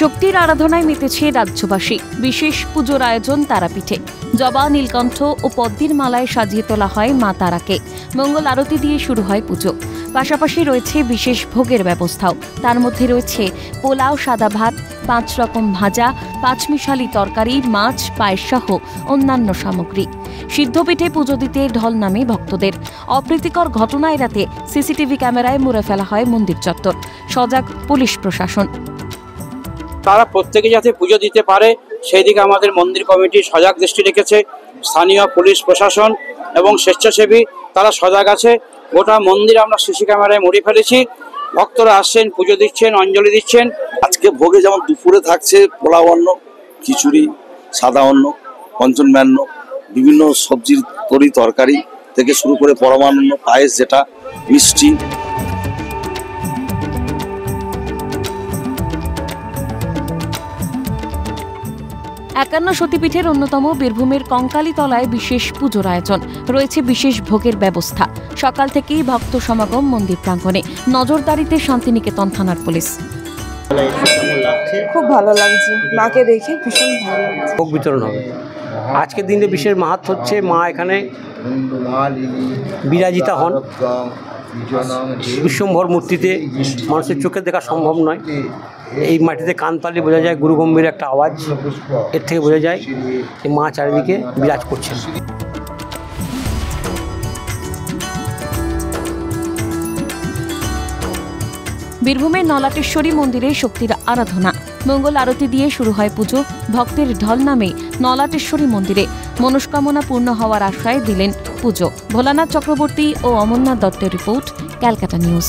শক্তির আরাধনায় মেতেছে রাজ্যবাসী। বিশেষ পুজোর আয়োজন তারাপীঠে। জবা, নীলকণ্ঠ ও পদ্মের মালায় সাজিয়ে তোলা হয় মা তারাকে। মঙ্গল আরতি দিয়ে শুরু হয় পুজো। পাশাপাশি রয়েছে বিশেষ ভোগের ব্যবস্থাও। তার মধ্যে রয়েছে পোলাও, সাদা ভাত, 5 রকম ভাজা, 5 মিশালি তরকারি, মাছ, পায়েস সহ অন্যান্য সামগ্রী। সিদ্ধপীঠে পুজো দিতে ঢল নামে ভক্তদের। অপ্রীতিকর ঘটনা এড়াতে সিসিটিভি ক্যামেরায় মুড়ে ফেলা হয় মন্দির চত্বর। সজাগ পুলিশ প্রশাসন। তারা প্রত্যেকে যাতে পুজো দিতে পারে সেই দিকে আমাদের মন্দির কমিটি সজাগ দৃষ্টি রেখেছে। স্থানীয় পুলিশ প্রশাসন এবং স্বেচ্ছাসেবী তারা সজাগ আছে। গোটা মন্দির আমরা সিসি ক্যামেরায় মুড়ে ফেলেছি। ভক্তরা আসছেন, পুজো দিচ্ছেন, অঞ্জলি দিচ্ছেন। আজকে ভোগে যেমন দুপুরে থাকছে পোলাও অন্ন, খিচুড়ি, সাদা অন্ন, পঞ্চন্যান্ন, বিভিন্ন সবজির তরকারি থেকে শুরু করে পরমান্ন, পায়েস, যেটা মিষ্টি। একান্ন সতীপীঠের অন্যতম বীরভূমের কঙ্কালীতলায় বিশেষ পুজোর আয়োজন। রয়েছে বিশেষ ভোগের ব্যবস্থা। সকাল থেকেই ভক্ত সমাগম মন্দির প্রাঙ্গণে। নজরদারিতে শান্তিনিকেতন থানার পুলিশ। খুব ভালো লাগছে, মাকে দেখে ভীষণ ভালো লাগছে। ভোগ বিতরণ হবে। আজকের দিনে বিশেষ মাহাত্ম্য হচ্ছে মা এখানে বিরাজিতা হন। বিশ্বম্ভর মূর্তিতে মানুষের চোখে দেখা সম্ভব নয়। এই মাটিতে কান পারলে বোঝা যায় গুরু গম্ভীর একটা আওয়াজ। এর থেকে বোঝা যায় যে মা চারিদিকে বিরাজ করছেন। বীরভূমের নলাটেশ্বরী মন্দিরে শক্তির আরাধনা। মঙ্গল আরতি দিয়ে শুরু হয় পুজো। ভক্তের ঢল নামে নলাটেশ্বরী মন্দিরে। মনস্কামনা পূর্ণ হওয়ার আশায় দিলেন পুজো। ভোলানাথ চক্রবর্তী ও অমরনাথ দত্তের রিপোর্ট, ক্যালকাটা নিউজ।